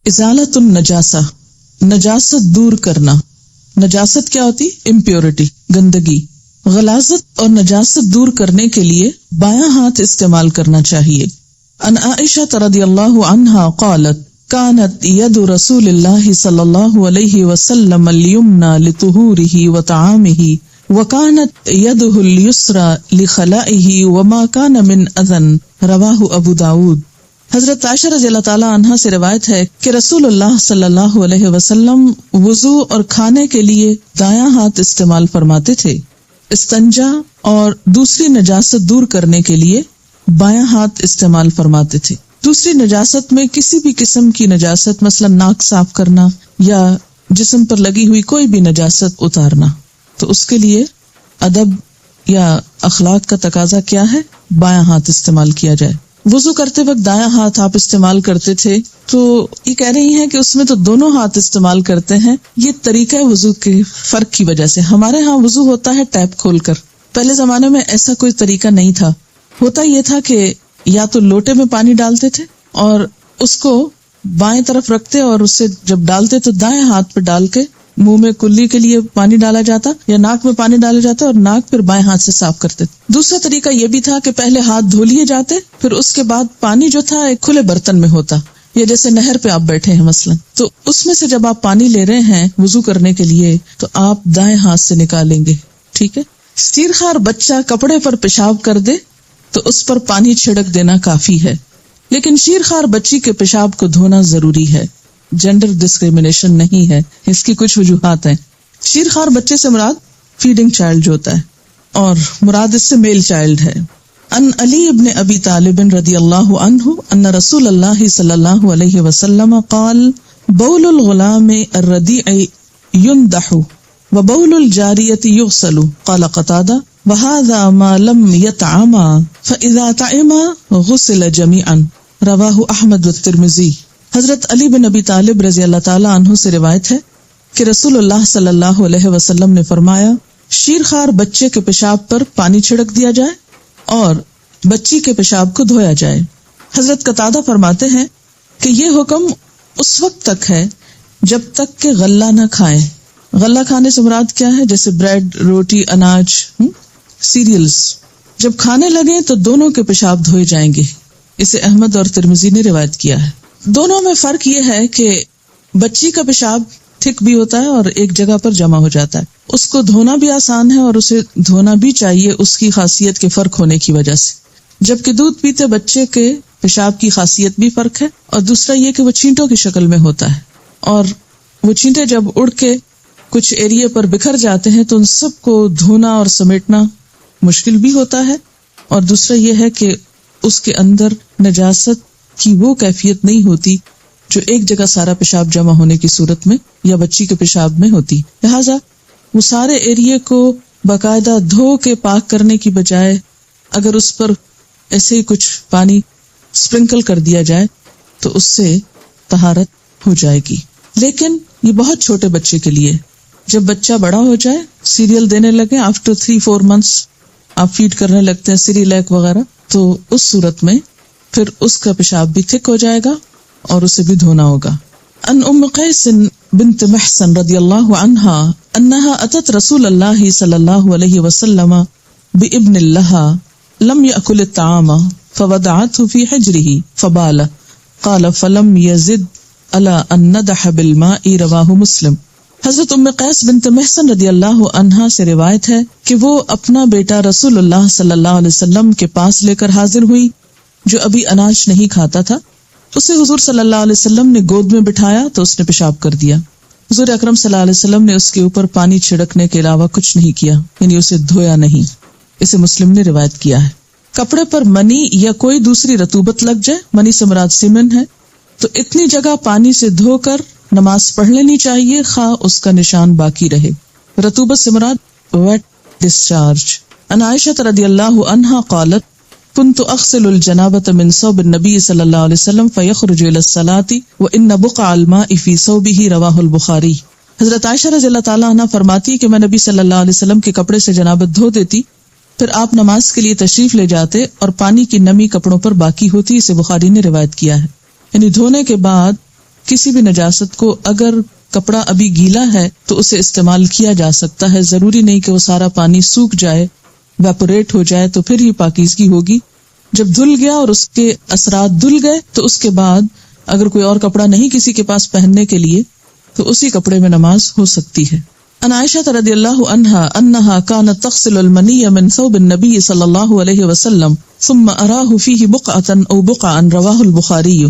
ازالت النجاسہ، نجاست دور کرنا. نجاست کیا ہوتی؟ امپیورٹی، گندگی. غلاظت اور نجاست دور کرنے کے لیے بایاں ہاتھ استعمال کرنا چاہیے. عن عائشہ رضی اللہ عنہا قالت كانت يد رسول الله صلی اللہ علیہ وسلم اليمنى لطهوره وطعامه وكانت يده اليسرى لخلائه وما كان من اذى رواہ ابو داود. حضرت عائشہ رضی اللہ تعالی عنہا سے روایت ہے کہ رسول اللہ صلی اللہ علیہ وسلم وضو اور کھانے کے لیے دایاں ہاتھ استعمال فرماتے تھے. استنجا اور دوسری نجاست دور کرنے کے لیے بایاں ہاتھ استعمال فرماتے تھے. دوسری نجاست میں کسی بھی قسم کی نجاست، مثلا ناک صاف کرنا یا جسم پر لگی ہوئی کوئی بھی نجاست اتارنا، تو اس کے لیے ادب یا اخلاق کا تقاضا کیا ہے؟ بایاں ہاتھ استعمال کیا جائے. وضو کرتے وقت دایاں ہاتھ آپ استعمال کرتے تھے، تو یہ کہہ رہی ہیں کہ اس میں تو دونوں ہاتھ استعمال کرتے ہیں. یہ طریقہ وضو کے فرق کی وجہ سے. ہمارے ہاں وضو ہوتا ہے ٹیپ کھول کر، پہلے زمانے میں ایسا کوئی طریقہ نہیں تھا. ہوتا یہ تھا کہ یا تو لوٹے میں پانی ڈالتے تھے اور اس کو بائیں طرف رکھتے اور اسے جب ڈالتے تو دائیں ہاتھ پہ ڈال کے منہ میں کلی کے لیے پانی ڈالا جاتا یا ناک میں پانی ڈالا جاتا اور ناک پھر بائیں ہاتھ سے صاف کرتے. دوسرا طریقہ یہ بھی تھا کہ پہلے ہاتھ دھو لیے جاتے، پھر اس کے بعد پانی جو تھا ایک کھلے برتن میں ہوتا، یا جیسے نہر پہ آپ بیٹھے ہیں مثلا، تو اس میں سے جب آپ پانی لے رہے ہیں وضو کرنے کے لیے تو آپ دائیں ہاتھ سے نکالیں گے. ٹھیک ہے. سیرخوار بچہ کپڑے پر پیشاب کر دے تو اس پر پانی چھڑک دینا کافی ہے، لیکن شیرخوار بچی کے پیشاب کو دھونا ضروری ہے. جینڈر ڈسکریمنیشن نہیں ہے، اس کی کچھ وجوہات ہیں. شیرخوار بچے سے مراد فیڈنگ چائلڈ جو ہوتا ہے، اور مراد اس سے میل چائلڈ ہے. ان علی ابن ابی طالب رضی اللہ عنہ ان رسول اللہ صلی اللہ علیہ وسلم قال بول الغلام الرضیع يندح وبول الجاریۃ یغسل. قال قتادہ وهذا ما لم يطعما فاذا طعما غسل جميعا. رواہ احمد والترمذی. حضرت علی بن ابی طالب رضی اللہ تعالی عنہ سے روایت ہے کہ رسول اللہ صلی اللہ علیہ وسلم نے فرمایا شیرخوار بچے کے پیشاب پر پانی چھڑک دیا جائے اور بچی کے پیشاب کو دھویا جائے. حضرت قتادہ فرماتے ہیں کہ یہ حکم اس وقت تک ہے جب تک کہ غلہ نہ کھائیں. غلہ کھانے سے مراد کیا ہے؟ جیسے بریڈ، روٹی، اناج، سیریلز. جب کھانے لگے تو دونوں کے پیشاب دھوئے جائیں گے. اسے احمد اور ترمذی نے روایت کیا ہے. دونوں میں فرق یہ ہے کہ بچی کا پیشاب تھک بھی ہوتا ہے اور ایک جگہ پر جمع ہو جاتا ہے. اس کو دھونا بھی آسان ہے اور اسے دھونا بھی چاہیے اس کی خاصیت کے فرق ہونے کی وجہ سے. جبکہ دودھ پیتے بچے کے پیشاب کی خاصیت بھی فرق ہے، اور دوسرا یہ کہ وہ چینٹوں کی شکل میں ہوتا ہے، اور وہ چینٹے جب اڑ کے کچھ ایریے پر بکھر جاتے ہیں تو ان سب کو دھونا اور سمیٹنا مشکل بھی ہوتا ہے. اور دوسرا یہ ہے کہ اس کے اندر نجاست کی وہ کیفیت نہیں ہوتی جو ایک جگہ سارا پیشاب جمع ہونے کی صورت میں یا بچی کے پیشاب میں ہوتی. لہٰذا وہ سارے ایریے کو باقاعدہ دھو کے پاک کرنے کی بجائے اگر اس پر ایسے ہی کچھ پانی سپرنکل کر دیا جائے تو اس سے طہارت ہو جائے گی. لیکن یہ بہت چھوٹے بچے کے لیے. جب بچہ بڑا ہو جائے، سیریل دینے لگے، آفٹر 3-4 months آپ فیڈ کرنے لگتے ہیں سیریلیک وغیرہ، تو اس صورت میں پھر اس کا پیشاب بھی تھک ہو جائے گا اور اسے بھی دھونا ہوگا. ان ام قیس بنت محسن رضی اللہ عنہا انہا اتت رسول اللہ صلی اللہ علیہ وسلم بابن لها لم يأكل الطعام فوضعته في حجره فبال قال فلم يزد على ان ندح بالماء. رواہ مسلم. حضرت ام قیس بنت محسن رضی اللہ عنہا سے روایت ہے کہ وہ اپنا بیٹا رسول اللہ صلی اللہ علیہ وسلم کے پاس لے کر حاضر ہوئی جو ابھی اناج نہیں کھاتا تھا. اسے حضور صلی اللہ علیہ وسلم نے گود میں بٹھایا تو اس نے پیشاب کر دیا. حضور اکرم صلی اللہ علیہ وسلم نے اس کے اوپر پانی چھڑکنے کے علاوہ کچھ نہیں کیا، یعنی اسے دھویا نہیں. اسے مسلم نے روایت کیا ہے. کپڑے پر منی یا کوئی دوسری رطوبت لگ جائے، منی سے مراد سیمن ہے، تو اتنی جگہ پانی سے دھو کر نماز پڑھ لینی چاہیے، خواہ اس کا نشان باقی رہے. رطوبت سے مراد ویٹ ڈسچارج. ان عائشہ رضی اللہ عنہا قالت كنت اغسل الجنابة من ثوب النبي صلی اللہ علیہ وسلم فيخرج الى الصلاة وان بقع الماء في ثوبه. رواہ البخاری. حضرت عائشہ رضی اللہ تعالیٰ عنہ فرماتی کہ میں نبی صلی اللہ علیہ وسلم کے کپڑے سے جنابت دھو دیتی، پھر آپ نماز کے لیے تشریف لے جاتے اور پانی کی نمی کپڑوں پر باقی ہوتی. اسے بخاری نے روایت کیا ہے. یعنی دھونے کے بعد کسی بھی نجاست کو اگر کپڑا ابھی گیلا ہے تو اسے استعمال کیا جا سکتا ہے، ضروری نہیں کہ وہ سارا پانی سوکھ جائے، ویپوریٹ ہو جائے تو پھر ہی پاکیزگی ہوگی۔ جب دھل گیا اور اس کے اثرات دھل گئے تو اس کے بعد اگر کوئی اور کپڑا نہیں کسی کے پاس پہننے کے لیے تو اسی کپڑے میں نماز ہو سکتی ہے۔ عن عائشہ رضی اللہ عنہا انہا کانت تغسل المنی من ثوب النبی صلی اللہ علیہ وسلم ثم اراہ فیہ بقعة او بقعا رواہ البخاری۔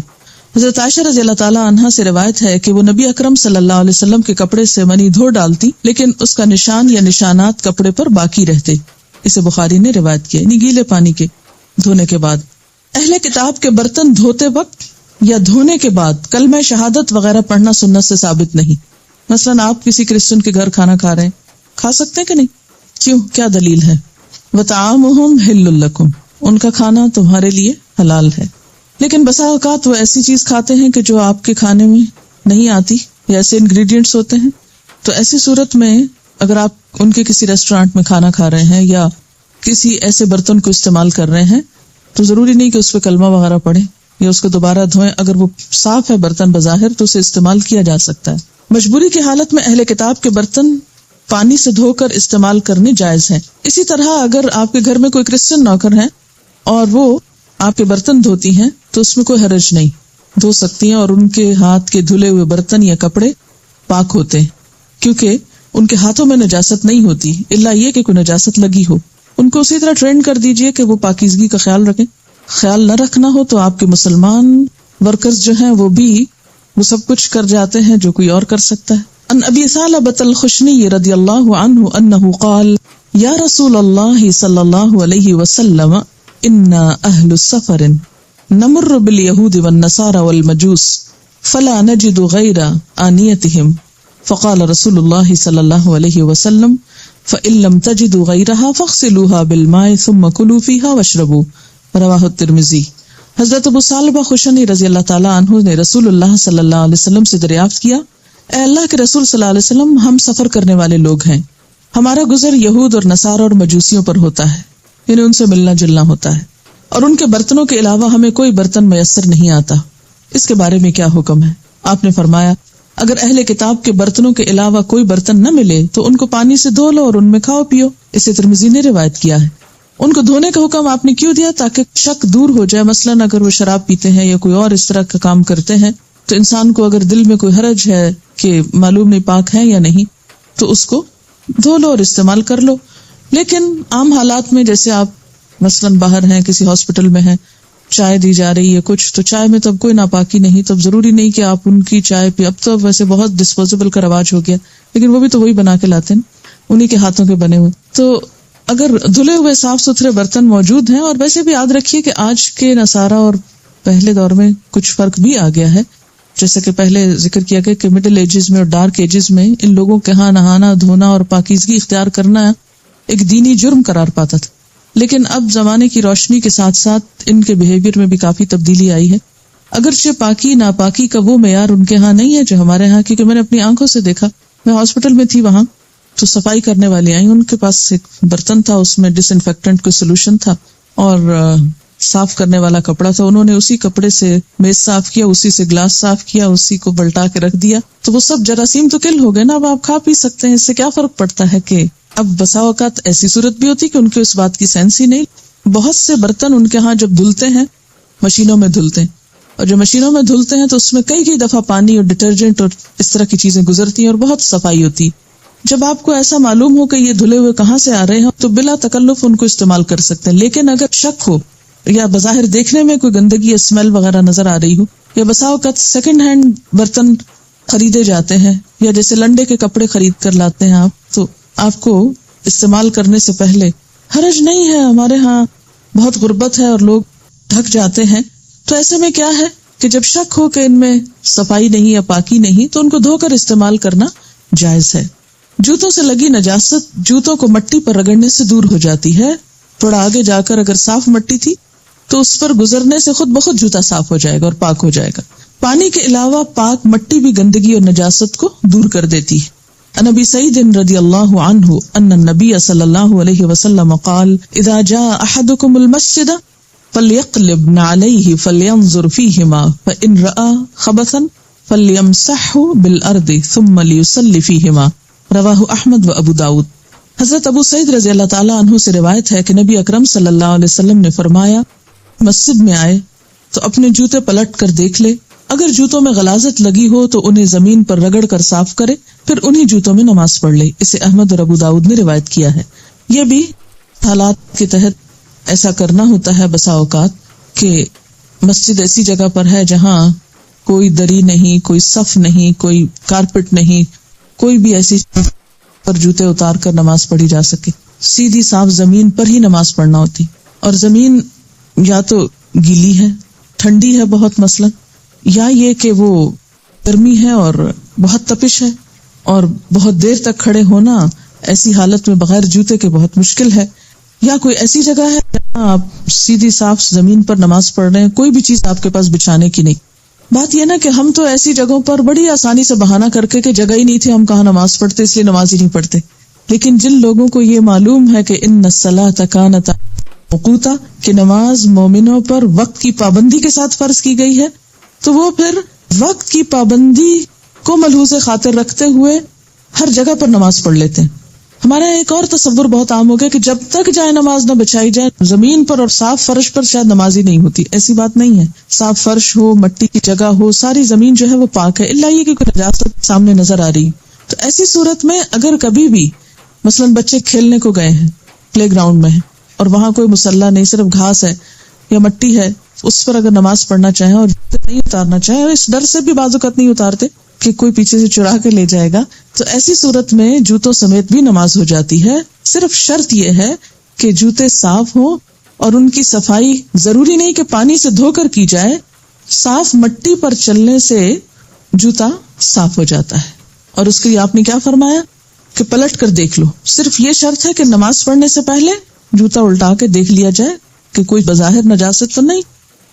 حضرت عائشہ رضی اللہ تعالیٰ عنہا سے روایت ہے کہ وہ نبی اکرم صلی اللہ علیہ وسلم کے کپڑے سے منی دھو ڈالتی لیکن اس کا نشان یا نشانات کپڑے پر باقی رہتے۔ اسے بخاری نے روایت کیا، یعنی گیلے پانی کے دھونے کے بعد۔ اہل کتاب کے برتن دھوتے وقت یا دھونے کے بعد کلمہ شہادت وغیرہ پڑھنا سنت سے ثابت نہیں۔ مثلاً آپ کسی کرسچن کے گھر کھانا کھا رہے ہیں، کھا سکتے ہیں کہ نہیں؟ کیوں؟ کیا دلیل ہے؟ وَطَعَامُهُمْ حِلٌّ لَكُمْ، ان کا کھانا تمہارے لیے حلال ہے۔ لیکن بسا اوقات وہ ایسی چیز کھاتے ہیں کہ جو آپ کے کھانے میں نہیں آتی یا ایسے انگریڈینٹس ہوتے ہیں، تو ایسی صورت میں اگر آپ ان کے کسی ریسٹورانٹ میں کھانا کھا رہے ہیں یا کسی ایسے برتن کو استعمال کر رہے ہیں تو ضروری نہیں کہ اس پہ کلمہ وغیرہ پڑھیں یا اس کو دوبارہ دھوئیں۔ اگر وہ صاف ہے برتن بظاہر تو اسے استعمال کیا جا سکتا ہے۔ مجبوری کی حالت میں اہل کتاب کے برتن پانی سے دھو کر استعمال کرنے جائز ہیں۔ اسی طرح اگر آپ کے گھر میں کوئی کرسچن نوکر ہیں اور وہ آپ کے برتن دھوتی ہیں تو اس میں کوئی حرج نہیں، دھو سکتی ہیں، اور ان کے ہاتھ کے دھلے ہوئے برتن یا کپڑے پاک ہوتے ہیں کیونکہ ان کے ہاتھوں میں نجاست نہیں ہوتی الا یہ کہ کوئی نجاست لگی ہو۔ ان کو اسی طرح ٹرین کر دیجئے کہ وہ پاکیزگی کا خیال رکھیں۔ خیال نہ رکھنا ہو تو آپ کے مسلمان ورکرز جو ہیں وہ سب کچھ کر جاتے ہیں جو کوئی اور کر سکتا ہے۔ ان ابی ثعلبۃ الخشنی رضی اللہ عنہ انہ قال یا رسول اللہ صلی اللہ علیہ وسلم انا اہل السفر نمر بالیہود والنصارى والمجوس فلا نجد غیر آنیتہم فقال رسول اللہ صلی اللہ علیہ وسلم فإن لم تجدوا غیرها فاغسلوها بالماء ثم كلوا فيها واشربوا رواہ الترمذی۔ حضرت ابو ثعلبہ خشنی رضی اللہ تعالیٰ عنہ نے رسول اللہ صلی اللہ علیہ وسلم سے دریافت کیا، اے اللہ کے رسول صلی اللہ علیہ وسلم، ہم سفر کرنے والے لوگ ہیں، ہمارا گزر یہود اور نصارہ اور مجوسیوں پر ہوتا ہے، یعنی ان سے ملنا جلنا ہوتا ہے، اور ان کے برتنوں کے علاوہ ہمیں کوئی برتن میسر نہیں آتا، اس کے بارے میں کیا حکم ہے؟ آپ نے فرمایا اگر اہل کتاب کے برتنوں کے علاوہ کوئی برتن نہ ملے تو ان کو پانی سے دھو لو اور ان میں کھاؤ پیو۔ اسے ترمذی نے روایت کیا ہے۔ ان کو دھونے کا حکم آپ نے کیوں دیا؟ تاکہ شک دور ہو جائے، مثلاً اگر وہ شراب پیتے ہیں یا کوئی اور اس طرح کا کام کرتے ہیں تو انسان کو اگر دل میں کوئی حرج ہے کہ معلوم نہیں پاک ہے یا نہیں تو اس کو دھو لو اور استعمال کر لو۔ لیکن عام حالات میں جیسے آپ مثلاً باہر ہیں، کسی ہاسپٹل میں ہیں، چائے دی جا رہی ہے کچھ، تو چائے میں تب کوئی ناپاکی نہیں، تب ضروری نہیں کہ آپ ان کی چائے پی۔ اب تو ویسے بہت ڈسپوزیبل کا رواج ہو گیا، لیکن وہ بھی تو وہی بنا کے لاتے ہیں، انہی کے ہاتھوں کے بنے ہوئے۔ تو اگر دھلے ہوئے صاف ستھرے برتن موجود ہیں، اور ویسے بھی یاد رکھیے کہ آج کے نصارہ اور پہلے دور میں کچھ فرق بھی آ گیا ہے، جیسا کہ پہلے ذکر کیا گیا کہ مڈل ایجز میں اور ڈارک ایجز میں ان لوگوں کے ہاں نہانا دھونا اور پاکیزگی اختیار کرنا ایک دینی جرم قرار پاتا تھا، لیکن اب زمانے کی روشنی کے ساتھ ساتھ ان کے بیہیویئر میں بھی کافی تبدیلی آئی ہے۔ اگرچہ پاکی ناپاکی کا وہ معیار ان کے ہاں نہیں ہے جو ہمارے ہاں، کیونکہ میں نے اپنی آنکھوں سے دیکھا، میں ہاسپٹل میں تھی وہاں تو صفائی کرنے والی آئیں، ان کے پاس ایک برتن تھا، اس میں ڈس انفیکٹنٹ کوئی سولوشن تھا اور صاف کرنے والا کپڑا تھا، انہوں نے اسی کپڑے سے میز صاف کیا، اسی سے گلاس صاف کیا، اسی کو پلٹا کے رکھ دیا، تو وہ سب جراثیم تو کل ہو گئے نا، اب آپ کھا پی سکتے ہیں، اس سے کیا فرق پڑتا ہے؟ کہ اب بسا اوقات ایسی صورت بھی ہوتی کہ ان کو اس بات کی سینس ہی نہیں۔ بہت سے برتن ان کے ہاں جب دھلتے ہیں مشینوں میں دھلتے ہیں، اور جو مشینوں میں دھلتے ہیں تو اس میں کئی دفعہ پانی اور ڈٹرجنٹ اور اس طرح کی چیزیں گزرتی ہیں اور بہت صفائی ہوتی۔ جب آپ کو ایسا معلوم ہو کہ یہ دھلے ہوئے کہاں سے آ رہے ہیں تو بلا تکلف ان کو استعمال کر سکتے ہیں، لیکن اگر شک ہو یا بظاہر دیکھنے میں کوئی گندگی یا اسمیل وغیرہ نظر آ رہی ہو، یا بسا اوقات سیکنڈ ہینڈ برتن خریدے جاتے ہیں، یا جیسے لنڈے کے کپڑے خرید کر لاتے ہیں آپ، تو آپ کو استعمال کرنے سے پہلے حرج نہیں ہے۔ ہمارے ہاں بہت غربت ہے اور لوگ ڈھک جاتے ہیں، تو ایسے میں کیا ہے کہ جب شک ہو کہ ان میں صفائی نہیں یا پاکی نہیں تو ان کو دھو کر استعمال کرنا جائز ہے۔ جوتوں سے لگی نجاست جوتوں کو مٹی پر رگڑنے سے دور ہو جاتی ہے، تھوڑا آگے جا کر اگر صاف مٹی تھی تو اس پر گزرنے سے خود بخود جوتا صاف ہو جائے گا اور پاک ہو جائے گا۔ پانی کے علاوہ پاک مٹی بھی گندگی اور نجاست کو دور کر دیتی ہے۔ عن ابی سعید رضی اللہ عنہ ان النبی صلی اللہ علیہ وسلم قال اذا جاء احدکم المسجد فلیقلب نعلیہ فلینظر فیہما فان رأى خبثا فَلْيَمْسَحْهُ بِالْأَرْضِ ثُمَّ لِيُصَلِّ فِيهِمَا رواہ احمد و ابو داؤد۔ حضرت ابو سعید رضی اللہ تعالیٰ عنہ سے روایت ہے کہ نبی اکرم صلی اللہ علیہ وسلم نے فرمایا، مسجد میں آئے تو اپنے جوتے پلٹ کر دیکھ لے، اگر جوتوں میں غلاظت لگی ہو تو انہیں زمین پر رگڑ کر صاف کرے، پھر انہی جوتوں میں نماز پڑھ لے۔ اسے احمد اور ابو داؤد نے روایت کیا ہے۔ یہ بھی حالات کے تحت ایسا کرنا ہوتا ہے بسا اوقات کہ مسجد ایسی جگہ پر ہے جہاں کوئی دری نہیں، کوئی صف نہیں، کوئی کارپٹ نہیں، کوئی بھی ایسی پر جوتے اتار کر نماز پڑھی جا سکے، سیدھی صاف زمین پر ہی نماز پڑھنا ہوتی، اور زمین یا تو گیلی ہے، ٹھنڈی ہے بہت مثلا، یا یہ کہ وہ گرمی ہے اور بہت تپش ہے، اور بہت دیر تک کھڑے ہونا ایسی حالت میں بغیر جوتے کے بہت مشکل ہے، یا کوئی ایسی جگہ ہے جہاں آپ سیدھی صاف زمین پر نماز پڑھ رہے ہیں، کوئی بھی چیز آپ کے پاس بچھانے کی نہیں۔ بات یہ نا کہ ہم تو ایسی جگہوں پر بڑی آسانی سے بہانہ کر کے کہ جگہ ہی نہیں تھی، ہم کہاں نماز پڑھتے، اس لیے نماز ہی نہیں پڑھتے۔ لیکن جن لوگوں کو یہ معلوم ہے کہ ان الصلاۃ کانت موقوتا، کہ نماز مومنوں پر وقت کی پابندی کے ساتھ فرض کی گئی ہے، تو وہ پھر وقت کی پابندی کو ملحوظ خاطر رکھتے ہوئے ہر جگہ پر نماز پڑھ لیتے ہیں۔ ہمارا ایک اور تصور بہت عام ہو گیا کہ جب تک جائے نماز نہ بچھائی جائے زمین پر اور صاف فرش پر شاید نماز ہی نہیں ہوتی۔ ایسی بات نہیں ہے، صاف فرش ہو، مٹی کی جگہ ہو، ساری زمین جو ہے وہ پاک ہے، الا یہ کہ کوئی نجاست سامنے نظر آ رہی۔ تو ایسی صورت میں اگر کبھی بھی مثلاً بچے کھیلنے کو گئے ہیں، پلے گراؤنڈ میں ہیں، اور وہاں کوئی مصلی نہیں، صرف گھاس ہے یا مٹی ہے، اس پر اگر نماز پڑھنا چاہیں اور نہیں اتارنا چاہیں، اور اس ڈر سے بھی بعض اوقات نہیں اتارتے کہ کوئی پیچھے سے چرا کے لے جائے گا، تو ایسی صورت میں جوتوں سمیت بھی نماز ہو جاتی ہے۔ صرف شرط یہ ہے کہ جوتے صاف ہوں، اور ان کی صفائی ضروری نہیں کہ پانی سے دھو کر کی جائے، صاف مٹی پر چلنے سے جوتا صاف ہو جاتا ہے۔ اور اس کے لیے آپ نے کیا فرمایا کہ پلٹ کر دیکھ لو۔ صرف یہ شرط ہے کہ نماز پڑھنے سے پہلے جوتا الٹا کے دیکھ لیا جائے کہ کوئی بظاہر نجاست تو نہیں،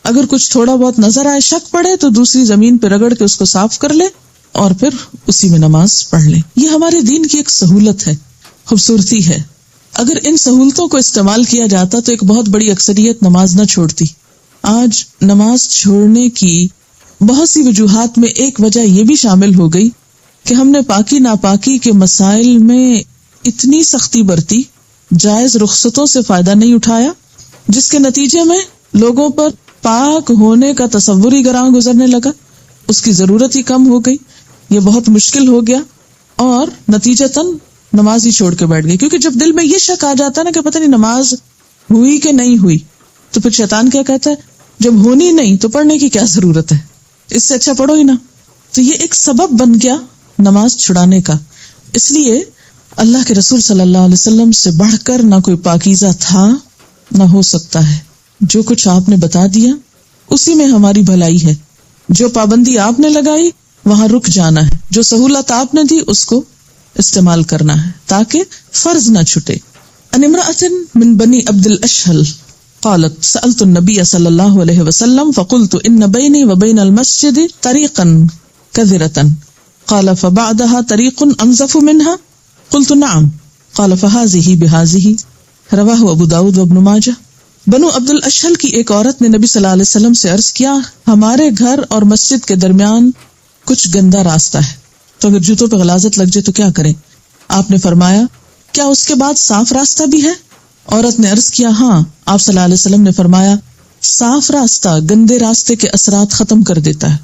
اگر کچھ تھوڑا بہت نظر آئے، شک پڑے، تو دوسری زمین پہ رگڑ کے اس کو صاف کر لے اور پھر اسی میں نماز پڑھ لیں۔ یہ ہمارے دین کی ایک سہولت ہے، خوبصورتی ہے۔ اگر ان سہولتوں کو استعمال کیا جاتا تو ایک بہت بڑی اکثریت نماز نہ چھوڑتی۔ آج نماز چھوڑنے کی بہت سی وجوہات میں ایک وجہ یہ بھی شامل ہو گئی کہ ہم نے پاکی ناپاکی کے مسائل میں اتنی سختی برتی، جائز رخصتوں سے فائدہ نہیں اٹھایا، جس کے نتیجے میں لوگوں پر پاک ہونے کا تصور ہی گراں گزرنے لگا، اس کی ضرورت ہی کم ہو گئی، یہ بہت مشکل ہو گیا، اور نتیجتاً نماز ہی چھوڑ کے بیٹھ گئی۔ کیونکہ جب دل میں یہ شک آ جاتا ہے نا کہ پتہ نہیں نماز ہوئی کہ نہیں ہوئی، تو پھر شیطان کیا کہتا ہے، جب ہونی نہیں تو پڑھنے کی کیا ضرورت ہے، اس سے اچھا پڑھو ہی نا۔ تو یہ ایک سبب بن گیا نماز چھڑانے کا۔ اس لیے اللہ کے رسول صلی اللہ علیہ وسلم سے بڑھ کر نہ کوئی پاکیزہ تھا نہ ہو سکتا ہے۔ جو کچھ آپ نے بتا دیا اسی میں ہماری بھلائی ہے، جو پابندی آپ نے لگائی وہاں رک جانا ہے، جو سہولت آپ نے دی اس کو استعمال کرنا ہے تاکہ فرض نہ چھٹے۔ ان امرأة من بنی عبد الاشہل قالت سألت النبی صلی اللہ علیہ وسلم فقلت ان بینی وبین المسجد طریقا کذرة قال فبعدها طریق انظف منها قلت نعم قال فهذه بهذه رواہ ابو داود و ابن ماجہ۔ بنو عبد الاشہل کی ایک عورت نے نبی صلی اللہ علیہ وسلم سے عرض کیا، ہمارے گھر اور مسجد کے درمیان کچھ گندا راستہ ہے، تو اگر جوتوں پہ غلاظت لگ جائے تو کیا کریں؟ آپ نے فرمایا کیا اس کے بعد صاف راستہ بھی ہے؟ عورت نے عرض کیا ہاں۔ آپ صلی اللہ علیہ وسلم نے فرمایا صاف راستہ گندے راستے کے اثرات ختم کر دیتا ہے،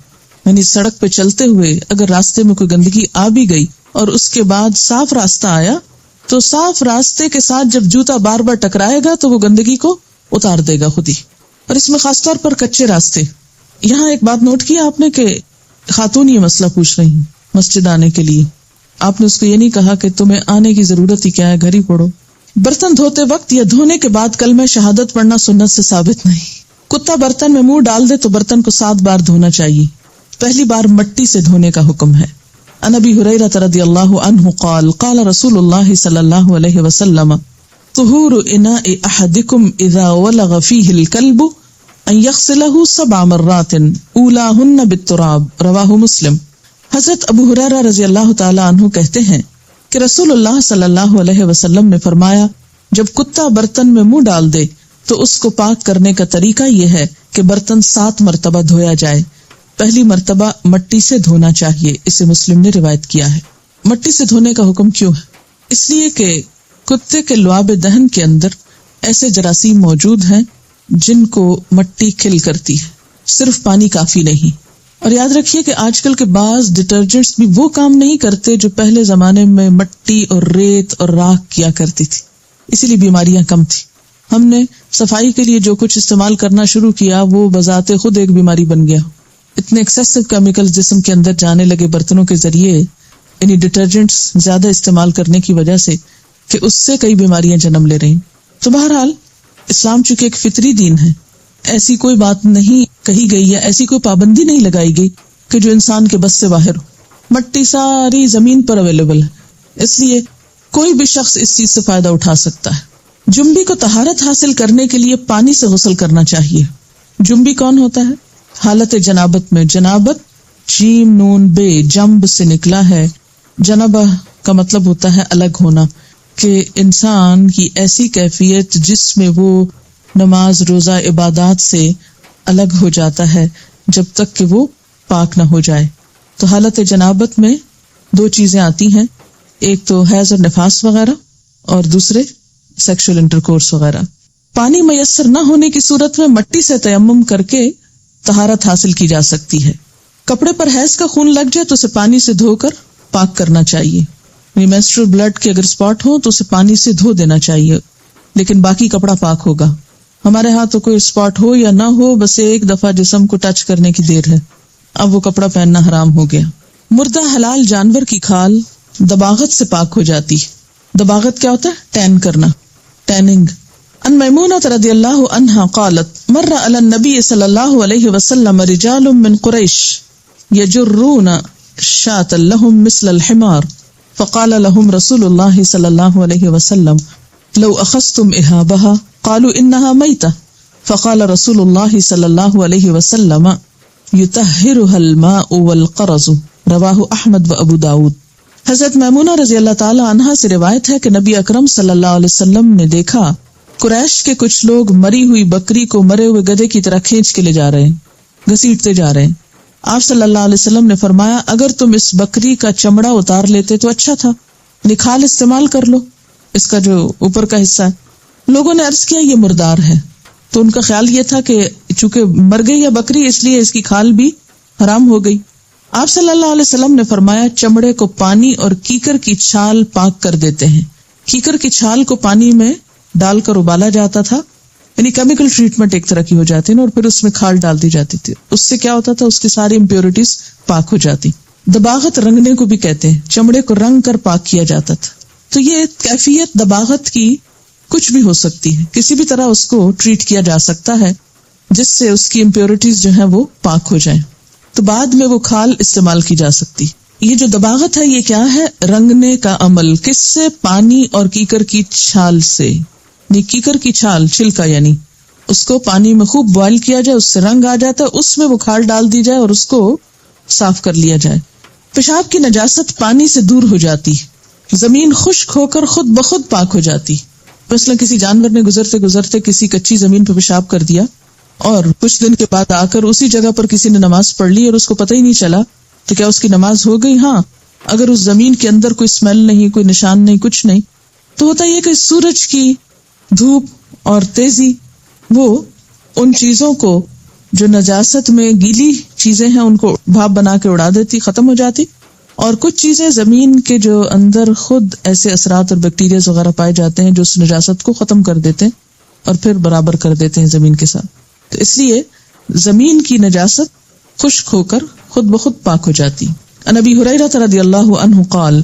یعنی سڑک پہ چلتے ہوئے اگر راستے میں کوئی گندگی آ بھی گئی اور اس کے بعد صاف راستہ آیا تو صاف راستے کے ساتھ جب جوتا بار بار ٹکرائے گا تو وہ گندگی کو اتار دے گا خود ہی۔ اور اس میں خاص طور پر کچے راستے۔ یہاں ایک بات نوٹ کیا آپ نے کہ خاتون یہ مسئلہ پوچھ رہی ہیں مسجد آنے کے لیے، آپ نے اس کو یہ نہیں کہا کہ تمہیں آنے کی ضرورت ہی کیا ہے، گھر ہی پڑھو۔ برتن دھوتے وقت یا دھونے کے بعد کلمہ شہادت پڑھنا سنت سے ثابت نہیں۔ کتا برتن میں منہ ڈال دے تو برتن کو 7 بار دھونا چاہیے، پہلی بار مٹی سے دھونے کا حکم ہے۔ عن ابی ہریرہ رضی اللہ عنہ قال قال رسول اللہ صلی اللہ علیہ وسلم طہور اناء احدکم اذا ولغ فیہ الکلب ان یغسلہ 7 مرات اولاہن بالتراب رواہ مسلم۔ حضرت ابو ہریرہ رضی اللہ تعالی عنہ کہتے ہیں کہ رسول اللہ صلی اللہ علیہ وسلم نے فرمایا جب کتا برتن میں منہ ڈال دے تو اس کو پاک کرنے کا طریقہ یہ ہے کہ برتن 7 مرتبہ دھویا جائے، پہلی مرتبہ مٹی سے دھونا چاہیے، اسے مسلم نے روایت کیا ہے۔ مٹی سے دھونے کا حکم کیوں ہے؟ اس لیے کہ کتے کے لعاب دہن کے اندر ایسے جراثیم موجود ہیں جن کو مٹی کھل کرتی ہے، صرف پانی کافی نہیں۔ اور یاد رکھیے کہ آج کل کے بعض ڈٹرجنٹس بھی وہ کام نہیں کرتے جو پہلے زمانے میں مٹی اور ریت اور راکھ کیا کرتی تھی، اسی لیے بیماریاں کم تھی۔ ہم نے صفائی کے لیے جو کچھ استعمال کرنا شروع کیا وہ بذات خود ایک بیماری بن گیا۔ اتنے ایکسیسو کیمیکلز جسم کے اندر جانے لگے برتنوں کے ذریعے، یعنی ڈٹرجنٹس زیادہ استعمال کرنے کی وجہ سے، کہ اس سے کئی بیماریاں جنم لے رہی۔ تو بہرحال اسلام چونکہ ایک فطری دین ہے، ایسی کوئی بات نہیں کہی گئی ہے، ایسی کوئی پابندی نہیں لگائی گئی کہ جو انسان کے بس سے باہر ہو۔ مٹی ساری زمین پر اویلیبل ہے، اس لیے کوئی بھی شخص اس چیز سے فائدہ اٹھا سکتا ہے۔ جنبی کو طہارت حاصل کرنے کے لیے پانی سے غسل کرنا چاہیے۔ جنبی کون ہوتا ہے؟ حالت جنابت میں، جنابت جیم نون بے جنب سے نکلا ہے۔ جنابہ کا مطلب ہوتا ہے الگ ہونا، کہ انسان کی ایسی کیفیت جس میں وہ نماز روزہ عبادات سے الگ ہو جاتا ہے جب تک کہ وہ پاک نہ ہو جائے۔ تو حالت جنابت میں دو چیزیں آتی ہیں، ایک تو حیض اور نفاس وغیرہ، اور دوسرے سیکشل انٹرکورس وغیرہ۔ پانی میسر نہ ہونے کی صورت میں مٹی سے تیمم کر کے طہارت حاصل کی جا سکتی ہے۔ کپڑے پر حیض کا خون لگ جائے تو اسے پانی سے دھو کر پاک کرنا چاہیے، یعنی مینسٹرل بلڈ کے اگر اسپاٹ ہو تو اسے پانی سے دھو دینا چاہیے، لیکن باقی کپڑا پاک ہوگا۔ ہمارے ہاں تو کوئی اسپاٹ ہو یا نہ ہو، بس ایک دفعہ جسم کو ٹچ کرنے کی دیر ہے، اب وہ کپڑا پہننا حرام ہو گیا۔ مردہ حلال جانور کی کھال دباغت سے پاک ہو جاتی۔ دباغت کیا ہوتا ہے؟ ٹین کرنا، ٹیننگ۔ ان میمونہ رضی اللہ عنہا قالت مر علی النبی صلی اللہ علیہ وسلم رجال من قریش یجرون شاة لهم مثل الحمار فقال لهم رسول الله صلی اللہ علیہ وسلم لو اخذتم اهابها قالوا انها میتة فقال رسول الله صلی اللہ علیہ وسلم یطہرها الماء والقرز، رواہ احمد و ابو داود۔ حضرت میمونہ رضی اللہ تعالی عنہا سے روایت ہے کہ نبی اکرم صلی اللہ علیہ وسلم نے دیکھا قریش کے کچھ لوگ مری ہوئی بکری کو مرے ہوئے گدھے کی طرح کھینچ کے لے جا رہے ہیں، گھسیٹتے جا رہے ہیں۔ آپ صلی اللہ علیہ وسلم نے فرمایا اگر تم اس بکری کا چمڑا اتار لیتے تو اچھا تھا، نکھال استعمال کر لو، اس کا جو اوپر کا حصہ ہے۔ لوگوں نے عرض کیا یہ مردار ہے، تو ان کا خیال یہ تھا کہ چونکہ مر گئی ہے بکری اس لیے اس کی کھال بھی حرام ہو گئی۔ آپ صلی اللہ علیہ وسلم نے فرمایا چمڑے کو پانی اور کیکر کی چھال پاک کر دیتے ہیں۔ کیکر کی چھال کو پانی میں ڈال کر ابالا جاتا تھا، یعنی کیمیکل ٹریٹمنٹ ایک طرح کی ہو جاتی ہے، اور پھر اس میں کھال ڈال دی جاتی تھی، اس سے کیا ہوتا تھا، اس کی ساری امپیورٹیز پاک ہو جاتی۔ دباغت رنگنے کو بھی کہتے ہیں، چمڑے کو رنگ کر پاک کیا جاتا تھا۔ تو یہ کیفیت دباغت کی کچھ بھی ہو سکتی ہے، کسی بھی طرح اس کو ٹریٹ کیا جا سکتا ہے جس سے اس کی امپیورٹیز جو ہیں وہ پاک ہو جائیں، تو بعد میں وہ کھال استعمال کی جا سکتی۔ یہ جو دباغت ہے یہ کیا ہے؟ رنگنے کا عمل۔ کس سے؟ پانی اور کیکر کی چھال سے۔ کیکر کی چھال، چھلکا، یعنی اس کو پانی میں خوب بوائل کیا جائے، اس سے رنگ آ جاتا ہے، اس میں وہ کھال ڈال دی جائے اور اس کو صاف کر لیا جائے۔ پیشاب کی نجاست پانی سے دور ہو جاتی، زمین خشک ہو کر خود بخود پاک ہو جاتی۔ مثلا کسی جانور نے گزرتے گزرتے کسی کچی زمین پہ پیشاب کر دیا اور کچھ دن کے بعد آ کر اسی جگہ پر کسی نے نماز پڑھ لی اور اس کو پتہ ہی نہیں چلا، تو کیا اس کی نماز ہو گئی؟ ہاں، اگر اس زمین کے اندر کوئی اسمیل نہیں، کوئی نشان نہیں، کچھ نہیں، تو ہوتا یہ کہ سورج کی دھوپ اور تیزی وہ ان چیزوں کو جو نجاست میں گیلی چیزیں ہیں ان کو بھاپ بنا کے اڑا دیتی، ختم ہو جاتی، اور کچھ چیزیں زمین کے جو اندر خود ایسے اثرات اور بیکٹیریاز وغیرہ پائے جاتے ہیں جو اس نجاست کو ختم کر دیتے ہیں اور پھر برابر کر دیتے ہیں زمین کے ساتھ۔ تو اس لیے زمین کی نجاست خشک ہو کر خود بخود پاک ہو جاتی۔ عن ابی ہریرہ رضی اللہ عنہ قال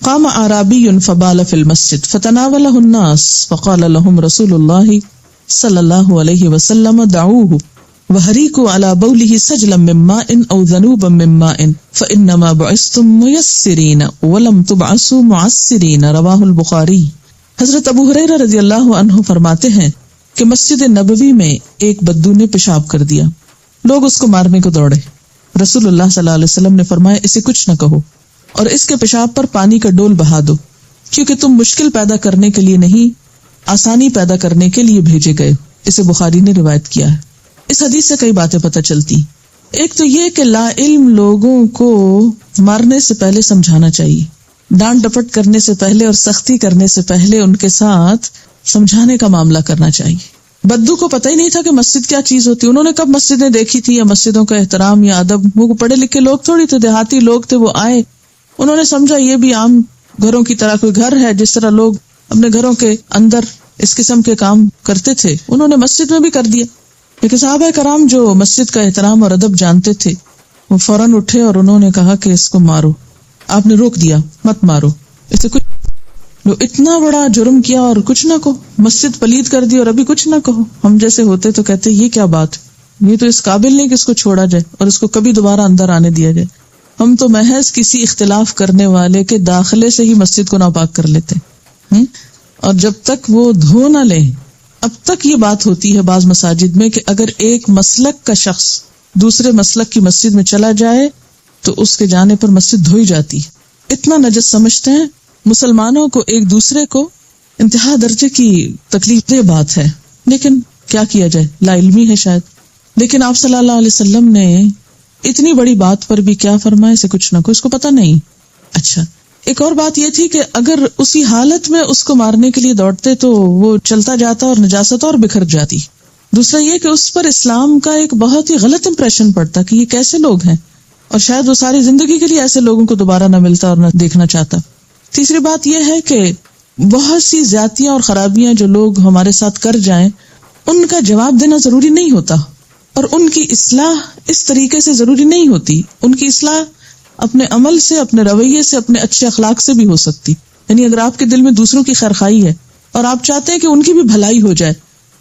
قام اعرابی فبال فی المسجد فتناولہ الناس فقال لهم رسول اللہ صلی اللہ علیہ وسلم دعوه وحریکوا علی بولہ سجلا من ماء او ذنوبا من ماء فانما بعثتم میسرین ولم تبعثوا معسرین، رواہ البخاری۔ حضرت ابو ہریرہ رضی اللہ عنہ فرماتے ہیں کہ مسجد نبوی میں ایک بدو نے پیشاب کر دیا، لوگ اس کو مارنے کو دوڑے۔ رسول اللہ صلی اللہ علیہ وسلم نے فرمایا اسے کچھ نہ کہو اور اس کے پیشاب پر پانی کا ڈول بہا دو، کیونکہ تم مشکل پیدا کرنے کے لیے نہیں، آسانی پیدا کرنے کے لیے بھیجے گئے۔ اسے بخاری نے روایت کیا ہے۔ اس حدیث سے کئی باتیں پتہ چلتی۔ ایک تو یہ کہ لا علم لوگوں کو مارنے سے پہلے سمجھانا چاہیے، ڈانٹ ڈپٹ کرنے سے پہلے اور سختی کرنے سے پہلے ان کے ساتھ سمجھانے کا معاملہ کرنا چاہیے۔ بدو کو پتہ ہی نہیں تھا کہ مسجد کیا چیز ہوتی، انہوں نے کب مسجدیں دیکھی تھی یا مسجدوں کا احترام یا ادب، وہ پڑھے لکھے لوگ تھوڑی تھے، دیہاتی لوگ تھے، وہ آئے، انہوں نے سمجھا یہ بھی عام گھروں کی طرح کوئی گھر ہے، جس طرح لوگ اپنے گھروں کے اندر اس قسم کے کام کرتے تھے، انہوں نے مسجد میں بھی کر دیا۔ لیکن صحابہ کرام جو مسجد کا احترام اور ادب جانتے تھے، وہ فوراً اٹھے اور انہوں نے کہا کہ اس کو مارو۔ آپ نے روک دیا، مت مارو، اسے کچھ لو، اتنا بڑا جرم کیا اور کچھ نہ کہو، مسجد پلید کر دی اور ابھی کچھ نہ کہو۔ ہم جیسے ہوتے تو کہتے یہ کیا بات، یہ تو اس قابل نہیں کہ اس کو چھوڑا جائے اور اس کو کبھی دوبارہ اندر آنے دیا جائے۔ ہم تو محض کسی اختلاف کرنے والے کے داخلے سے ہی مسجد کو ناپاک کر لیتے ہیں، اور جب تک وہ دھو نہ لیں، اب تک یہ بات ہوتی ہے بعض مساجد میں کہ اگر ایک مسلک کا شخص دوسرے مسلک کی مسجد میں چلا جائے تو اس کے جانے پر مسجد دھوئی جاتی ہے۔ اتنا نجس سمجھتے ہیں مسلمانوں کو، ایک دوسرے کو، انتہا درجے کی تکلیف دہ بات ہے، لیکن کیا کیا جائے، لا علمی ہے شاید۔ لیکن آپ صلی اللہ علیہ وسلم نے اتنی بڑی بات پر بھی کیا فرمایا، اسے کچھ نہ کچھ، اس کو پتہ نہیں۔ اچھا، ایک اور بات یہ تھی کہ اگر اسی حالت میں اس کو مارنے کے لیے دوڑتے تو وہ چلتا جاتا اور نجاست اور بکھر جاتی۔ دوسرا یہ کہ اس پر اسلام کا ایک بہت ہی غلط امپریشن پڑتا کہ یہ کیسے لوگ ہیں، اور شاید وہ ساری زندگی کے لیے ایسے لوگوں کو دوبارہ نہ ملتا اور نہ دیکھنا چاہتا۔ تیسری بات یہ ہے کہ بہت سی زیادتیاں اور خرابیاں جو لوگ ہمارے ساتھ کر جائیں، ان کا جواب دینا ضروری نہیں ہوتا، اور ان کی اصلاح اس طریقے سے ضروری نہیں ہوتی۔ ان کی اصلاح اپنے عمل سے، اپنے رویے سے، اپنے اچھے اخلاق سے بھی ہو سکتی۔ یعنی اگر آپ کے دل میں دوسروں کی خیرخواہی ہے اور آپ چاہتے ہیں کہ ان کی بھی بھلائی ہو جائے،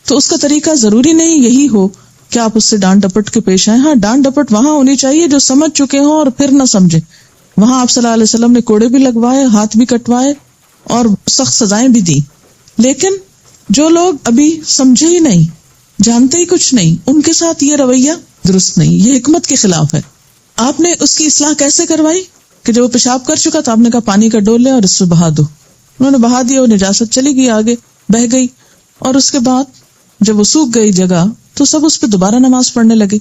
تو اس کا طریقہ ضروری نہیں یہی ہو کہ آپ اس سے ڈانٹ ڈپٹ کے پیش آئیں۔ ہاں، ڈانٹ ڈپٹ وہاں ہونی چاہیے جو سمجھ چکے ہوں اور پھر نہ سمجھے۔ وہاں آپ صلی اللہ علیہ وسلم نے کوڑے بھی لگوائے، ہاتھ بھی کٹوائے اور سخت سزائیں بھی دی۔ لیکن جو لوگ ابھی سمجھے ہی نہیں، جانتے ہی کچھ نہیں، ان کے ساتھ یہ رویہ درست نہیں، یہ حکمت کے خلاف ہے۔ آپ نے اس کی اصلاح کیسے کروائی کہ جب وہ پیشاب کر چکا تو آپ نے کہا پانی کا ڈول لے اور اس سے بہا دو۔ انہوں نے بہا دیا، وہ نجاست چلی گئی، آگے بہہ گئی، اور اس کے بعد جب وہ سوکھ گئی جگہ تو سب اس پہ دوبارہ نماز پڑھنے لگے۔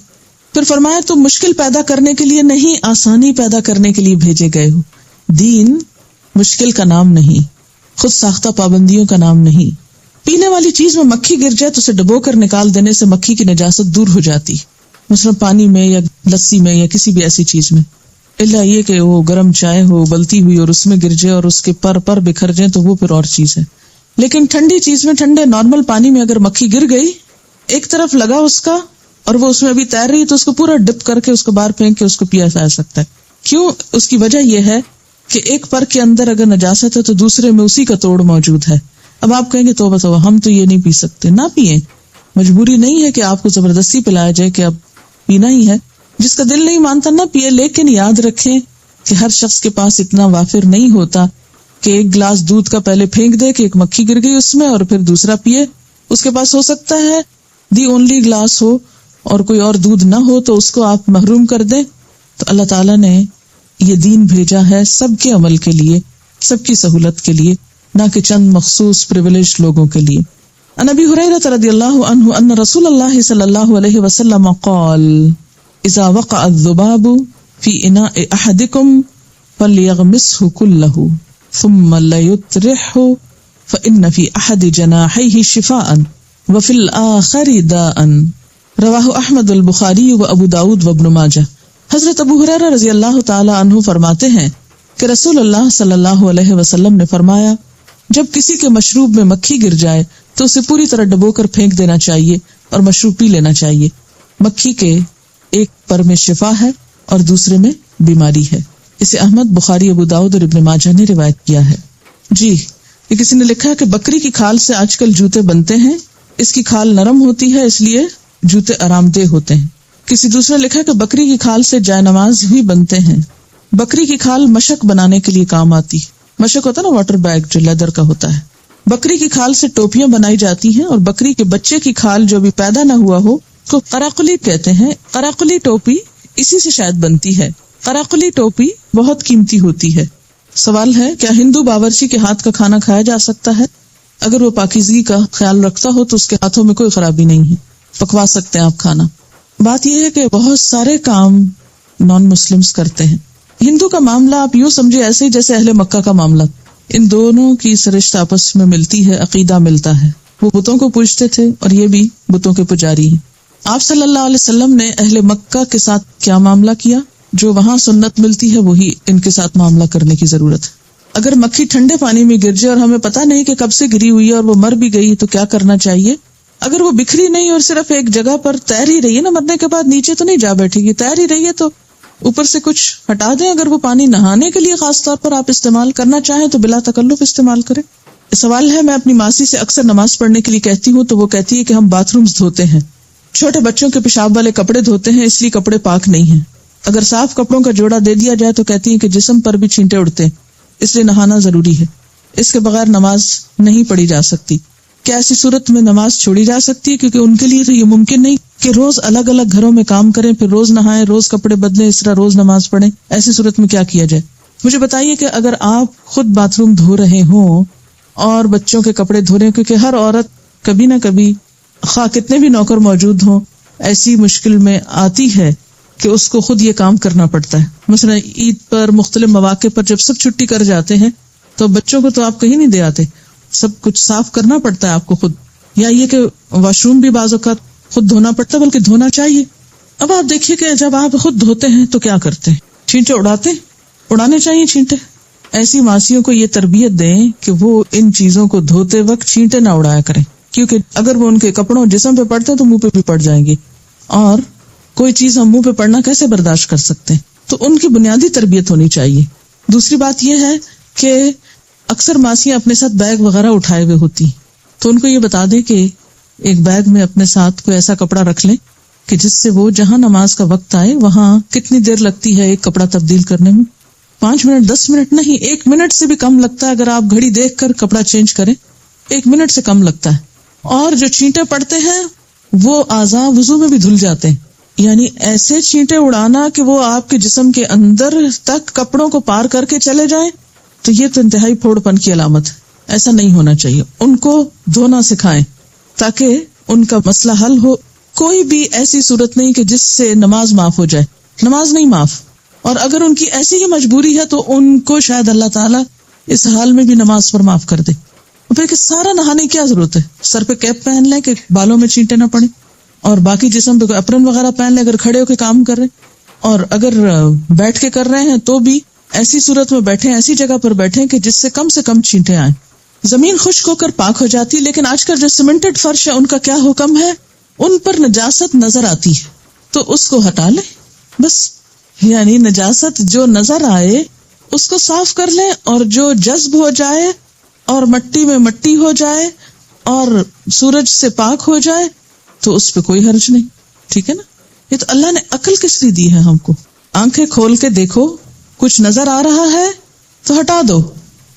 پھر فرمایا تم مشکل پیدا کرنے کے لیے نہیں، آسانی پیدا کرنے کے لیے بھیجے گئے ہو۔ دین مشکل کا نام نہیں، خود ساختہ پابندیوں کا نام نہیں۔ پینے والی چیز میں مکھی گر جائے تو اسے ڈبو کر نکال دینے سے مکھی کی نجاست دور ہو جاتی، مثلا پانی میں یا لسی میں یا کسی بھی ایسی چیز میں، الا یہ کہ وہ گرم چائے ہو ابلتی ہوئی اور اس میں گر جائے اور اس کے پر بکھر جائے تو وہ پھر اور چیز ہے۔ لیکن ٹھنڈی چیز میں، ٹھنڈے نارمل پانی میں اگر مکھی گر گئی، ایک طرف لگا اس کا اور وہ اس میں ابھی تیر رہی تو اس کو پورا ڈپ کر کے اس کو باہر پھینک کے اس کو پیا جا سکتا ہے۔ کیوں؟ اس کی وجہ یہ ہے کہ ایک پر کے اندر اگر نجاست ہے تو دوسرے میں اسی کا توڑ موجود ہے۔ اب آپ کہیں گے توبہ توبہ، ہم تو یہ نہیں پی سکتے، نہ پیئیں، مجبوری نہیں ہے کہ آپ کو زبردستی پلایا جائے کہ اب پینا ہی ہے۔ جس کا دل نہیں مانتا نہ پیے، لیکن یاد رکھیں کہ ہر شخص کے پاس اتنا وافر نہیں ہوتا کہ ایک گلاس دودھ کا پہلے پھینک دے کہ ایک مکھی گر گئی اس میں اور پھر دوسرا پیے۔ اس کے پاس ہو سکتا ہے دی اونلی گلاس ہو اور کوئی اور دودھ نہ ہو تو اس کو آپ محروم کر دیں۔ تو اللہ تعالیٰ نے یہ دین بھیجا ہے سب کے عمل کے لیے، سب کی سہولت کے لیے، نہ کہ چند مخصوص پریویلیج لوگوں کے لیے۔ عن ابی ہریرہ رضی اللہ عنہ ان رسول اللہ صلی اللہ علیہ وسلم قال اذا وقع الذباب في اناء احدكم فليغمسه كله ثم ليطرحه فان في احد جناحيه شفاء وفي الاخر داء رواہ احمد البخاری و ابو داود و ابن ماجہ۔ حضرت ابو ہریرہ رضی اللہ تعالی عنہ فرماتے ہیں کہ رسول اللہ صلی اللہ علیہ وسلم نے فرمایا، جب کسی کے مشروب میں مکھی گر جائے تو اسے پوری طرح ڈبو کر پھینک دینا چاہیے اور مشروب پی لینا چاہیے۔ مکھی کے ایک پر میں شفا ہے اور دوسرے میں بیماری ہے۔ اسے احمد، بخاری، ابو داؤد اور ابن ماجہ نے روایت کیا ہے۔ جی، یہ کسی نے لکھا کہ بکری کی کھال سے آج کل جوتے بنتے ہیں، اس کی کھال نرم ہوتی ہے اس لیے جوتے آرام دہ ہوتے ہیں۔ کسی دوسرے نے لکھا کہ بکری کی کھال سے جائے نماز بھی بنتے ہیں۔ بکری کی کھال مشق بنانے کے لیے کام آتی، مشق ہوتا ہے نا، واٹر بیگ جو لیدر کا ہوتا ہے۔ بکری کی کھال سے ٹوپیاں بنائی جاتی ہیں، اور بکری کے بچے کی کھال جو ابھی پیدا نہ ہوا ہو کو قراقلی کہتے ہیں۔ قراقلی ٹوپی اسی سے شاید بنتی ہے۔ قراقلی ٹوپی بہت قیمتی ہوتی ہے۔ سوال ہے، کیا ہندو باورچی کے ہاتھ کا کھانا کھایا جا سکتا ہے؟ اگر وہ پاکیزگی کا خیال رکھتا ہو تو اس کے ہاتھوں میں کوئی خرابی نہیں ہے، پکوا سکتے ہیں آپ کھانا۔ بات یہ ہے کہ بہت سارے کام نان مسلمز کرتے ہیں. ہندو کا معاملہ آپ یوں سمجھے ایسے ہی جیسے اہل مکہ کا معاملہ. ان دونوں کی سرشت آپس میں ملتی ہے، عقیدہ ملتا ہے. وہ بتوں کو پوجتے تھے اور یہ بھی بتوں کے پجاری ہیں. آپ صلی اللہ علیہ وسلم نے اہل مکہ کے ساتھ کیا معاملہ کیا؟ جو وہاں سنت ملتی ہے وہی ان کے ساتھ معاملہ کرنے کی ضرورت ہے. اگر مکھی ٹھنڈے پانی میں گر جائے اور ہمیں پتہ نہیں کہ کب سے گری ہوئی ہے اور وہ مر بھی گئی تو کیا کرنا چاہیے؟ اگر وہ بکھری نہیں اور صرف ایک جگہ پر تیر ہی رہی ہے نا، مرنے کے بعد نیچے تو نہیں جا بیٹھے گی، تیر ہی رہی ہے تو اوپر سے کچھ ہٹا دیں. اگر وہ پانی نہانے کے لیے خاص طور پر آپ استعمال کرنا چاہیں تو بلا تکلف استعمال کریں. سوال ہے، میں اپنی ماسی سے اکثر نماز پڑھنے کے لیے کہتی ہوں تو وہ کہتی ہے کہ ہم باتھ رومز دھوتے ہیں، چھوٹے بچوں کے پیشاب والے کپڑے دھوتے ہیں، اس لیے کپڑے پاک نہیں ہیں. اگر صاف کپڑوں کا جوڑا دے دیا جائے تو کہتی ہیں کہ جسم پر بھی چھینٹے اڑتے ہیں، اس لیے نہانا ضروری ہے، اس کے بغیر نماز نہیں پڑھی جا سکتی. کیا ایسی صورت میں نماز چھوڑی جا سکتی ہے؟ کیونکہ ان کے لیے تو یہ ممکن نہیں کہ روز الگ الگ گھروں میں کام کریں، پھر روز نہائیں، روز کپڑے بدلیں، اس طرح روز نماز پڑھیں. ایسی صورت میں کیا کیا جائے؟ مجھے بتائیے کہ اگر آپ خود باتھ روم دھو رہے ہوں اور بچوں کے کپڑے دھو رہے ہیں، کیونکہ ہر عورت کبھی نہ کبھی خواہ کتنے بھی نوکر موجود ہوں ایسی مشکل میں آتی ہے کہ اس کو خود یہ کام کرنا پڑتا ہے. مثلا عید پر، مختلف مواقع پر جب سب چھٹی کر جاتے ہیں تو بچوں کو تو آپ کہیں نہیں دے آتے، سب کچھ صاف کرنا پڑتا ہے آپ کو خود. یا یہ کہ واش روم بھی بعض اوقات خود دھونا پڑتا ہے، بلکہ دھونا چاہیے. اب آپ دیکھیے کہ جب آپ خود دھوتے ہیں تو کیا کرتے ہیں؟ چھینٹے اڑانے چاہیے چھینٹے. ایسی ماسیوں کو یہ تربیت دیں کہ وہ ان چیزوں کو دھوتے وقت چھینٹے نہ اڑایا کریں، کیونکہ اگر وہ ان کے کپڑوں جسم پہ پڑتے ہیں تو منہ پہ بھی پڑ جائیں گے، اور کوئی چیز ہم منہ پہ پڑنا کیسے برداشت کر سکتے ہیں؟ تو ان کی بنیادی تربیت ہونی چاہیے. دوسری بات یہ ہے کہ اکثر ماسیاں اپنے ساتھ بیگ وغیرہ اٹھائے ہوئے ہوتی، تو ان کو یہ بتا دیں کہ ایک بیگ میں اپنے ساتھ کوئی ایسا کپڑا رکھ لیں کہ جس سے وہ جہاں نماز کا وقت آئے وہاں کتنی دیر لگتی ہے ایک کپڑا تبدیل کرنے میں؟ 5 منٹ، 10 منٹ نہیں، 1 منٹ سے بھی کم لگتا ہے. اگر آپ گھڑی دیکھ کر کپڑا چینج کریں 1 منٹ سے کم لگتا ہے. اور جو چھینٹے پڑتے ہیں وہ اعضاء وضو میں بھی دھل جاتے ہیں. یعنی ایسے چھینٹے اڑانا کہ وہ آپ کے جسم کے اندر تک کپڑوں کو پار کر کے چلے جائیں تو یہ تو انتہائی پھوڑ پن کی علامت ہے. ایسا نہیں ہونا چاہیے. ان کو دھونا سکھائیں تاکہ ان کا مسئلہ حل ہو. کوئی بھی ایسی صورت نہیں کہ جس سے نماز معاف ہو جائے، نماز نہیں معاف. اور اگر ان کی ایسی ہی مجبوری ہے تو ان کو شاید اللہ تعالیٰ اس حال میں بھی نماز پر معاف کر دے. پھر کہ سارا نہانے کی کیا ضرورت ہے؟ سر پہ کیپ پہن لیں کہ بالوں میں چھینٹے نہ پڑیں، اور باقی جسم پہ اپرن وغیرہ پہن لیں اگر کھڑے ہو کے کام کر رہے ہیں. اور اگر بیٹھ کے کر رہے ہیں تو بھی ایسی صورت میں بیٹھیں، ایسی جگہ پر بیٹھیں کہ جس سے کم چھینٹے آئیں. زمین خشک ہو کر پاک ہو جاتی، لیکن آج کل جو سیمنٹڈ فرش ہے ان کا کیا حکم ہے؟ ان پر نجاست نظر آتی ہے تو اس کو ہٹا لیں بس. یعنی نجاست جو نظر آئے اس کو صاف کر لیں، اور جو جذب ہو جائے اور مٹی میں مٹی ہو جائے اور سورج سے پاک ہو جائے تو اس پہ کوئی حرج نہیں. ٹھیک ہے نا؟ یہ تو اللہ نے عقل کس لیے دی ہے ہم کو. آنکھیں کھول کے دیکھو، کچھ نظر آ رہا ہے تو ہٹا دو،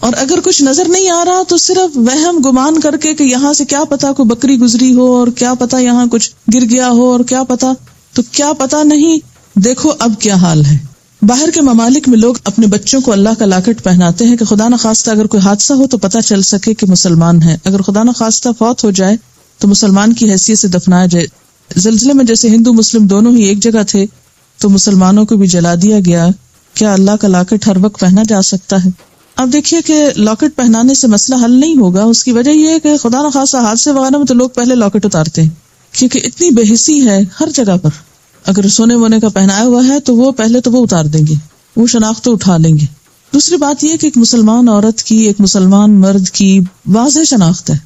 اور اگر کچھ نظر نہیں آ رہا تو صرف وہم گمان کر کے کہ یہاں سے کیا پتا کوئی بکری گزری ہو، اور کیا پتا یہاں کچھ گر گیا ہو، اور کیا پتا، تو کیا پتا نہیں. دیکھو اب کیا حال ہے. باہر کے ممالک میں لوگ اپنے بچوں کو اللہ کا لاکٹ پہناتے ہیں کہ خدا نہ خواستہ اگر کوئی حادثہ ہو تو پتہ چل سکے کہ مسلمان ہے، اگر خدا نہ خواستہ فوت ہو جائے تو مسلمان کی حیثیت سے دفنایا جائے. زلزلے میں جیسے ہندو مسلم دونوں ہی ایک جگہ تھے تو مسلمانوں کو بھی جلا دیا گیا. کیا اللہ کا لاکٹ ہر وقت پہنا جا سکتا ہے؟ اب دیکھیے کہ لاکٹ پہنانے سے مسئلہ حل نہیں ہوگا. اس کی وجہ یہ ہے کہ خدا نہ خواستہ حادثے وغیرہ میں تو لوگ پہلے لاکٹ اتارتے ہیں، کیونکہ اتنی بے حسی ہے ہر جگہ پر. اگر سونے وونے کا پہنایا ہوا ہے تو وہ پہلے تو وہ اتار دیں گے، وہ شناخت اٹھا لیں گے. دوسری بات یہ کہ ایک مسلمان عورت کی، ایک مسلمان مرد کی واضح شناخت ہے.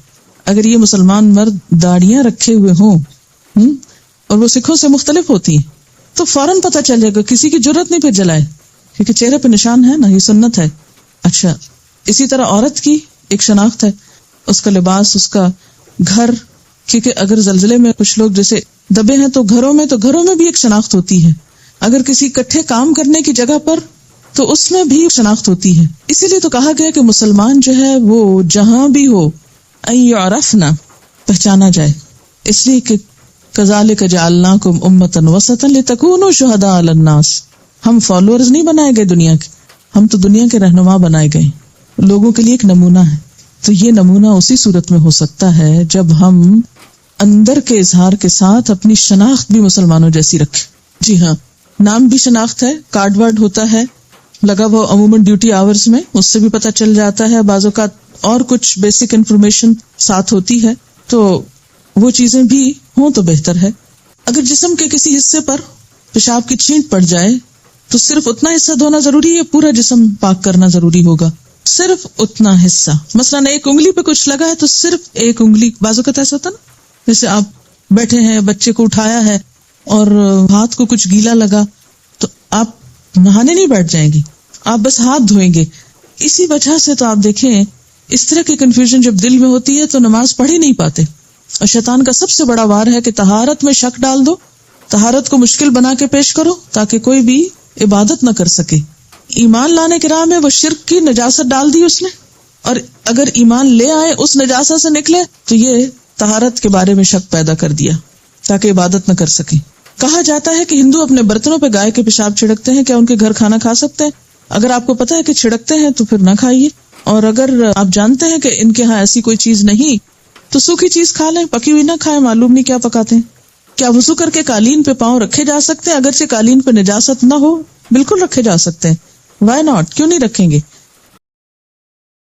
اگر یہ مسلمان مرد داڑیاں رکھے ہوئے ہوں اور وہ سکھوں سے مختلف ہوتی ہیں تو فوراً پتہ چل جائے گا. کسی کی جرت نہیں پھر جلائے، کیونکہ چہرے پہ نشان ہے نا، یہ سنت ہے. اچھا، اسی طرح عورت کی ایک شناخت ہے، اس کا لباس، اس کا گھر. کیونکہ اگر زلزلے میں کچھ لوگ جیسے دبے ہیں تو گھروں میں بھی ایک شناخت ہوتی ہے. اگر کسی اکٹھے کام کرنے کی جگہ پر تو اس میں بھی شناخت ہوتی ہے. اسی لیے تو کہا گیا کہ مسلمان جو ہے وہ جہاں بھی ہو ان یعرفنا، پہچانا جائے. اس لیے کہ کذالک جعلناکم امۃ وسطا لتکونوا شہداء علی الناس. ہم فالوورز نہیں بنائے گئے دنیا کے، ہم تو دنیا کے رہنما بنائے گئے، لوگوں کے لیے ایک نمونہ ہے. تو یہ نمونہ اسی صورت میں ہو سکتا ہے جب ہم اندر کے اظہار کے ساتھ اپنی شناخت بھی مسلمانوں جیسی رکھے. جی ہاں، نام بھی شناخت ہے، کارڈ وارڈ ہوتا ہے لگا وہ عموماً ڈیوٹی آورز میں، اس سے بھی پتہ چل جاتا ہے. بعض اوقات اور کچھ بیسک انفارمیشن ساتھ ہوتی ہے، تو وہ چیزیں بھی ہوں تو بہتر ہے. اگر جسم کے کسی حصے پر پیشاب کی چھینٹ پڑ جائے تو صرف اتنا حصہ دھونا ضروری ہے، پورا جسم پاک کرنا ضروری ہوگا؟ صرف اتنا حصہ. مثلاً ایک انگلی پہ کچھ لگا ہے تو صرف ایک انگلی. بعض اوقات ایسا ہوتا نا، جیسے آپ بیٹھے ہیں، بچے کو اٹھایا ہے اور ہاتھ کو کچھ گیلا لگا تو آپ نہانے نہیں بیٹھ جائیں گے، آپ بس ہاتھ دھوئیں گے. اسی وجہ سے تو آپ دیکھیں اس طرح کی کنفیوژن جب دل میں ہوتی ہے تو نماز پڑھ ہی نہیں پاتے. اور شیطان کا سب سے بڑا وار ہے کہ طہارت میں شک ڈال دو، طہارت کو مشکل بنا کے پیش کرو تاکہ کوئی بھی عبادت نہ کر سکے. ایمان لانے کی راہ میں وہ شرک کی نجاست ڈال دی اس نے، اور اگر ایمان لے آئے اس نجاست سے نکلے تو یہ طہارت کے بارے میں شک پیدا کر دیا تاکہ عبادت نہ کر سکے. کہا جاتا ہے کہ ہندو اپنے برتنوں پہ گائے کے پیشاب چھڑکتے ہیں، کیا ان کے گھر کھانا کھا سکتے ہیں؟ اگر آپ کو پتا ہے کہ چھڑکتے ہیں تو پھر نہ کھائیے، اور اگر آپ جانتے ہیں کہ ان کے ہاں ایسی کوئی چیز نہیں تو سوکھی چیز کھا لیں، پکی ہوئی نہ کھائیں، معلوم نہیں کیا پکاتے ہیں. کیا وضو کر کے قالین پہ پاؤں رکھے جا سکتے ہیں اگرچہ قالین پہ نجاست نہ ہو؟ بالکل رکھے جا سکتے ہیں. وائی ناٹ، کیوں نہیں رکھیں گے؟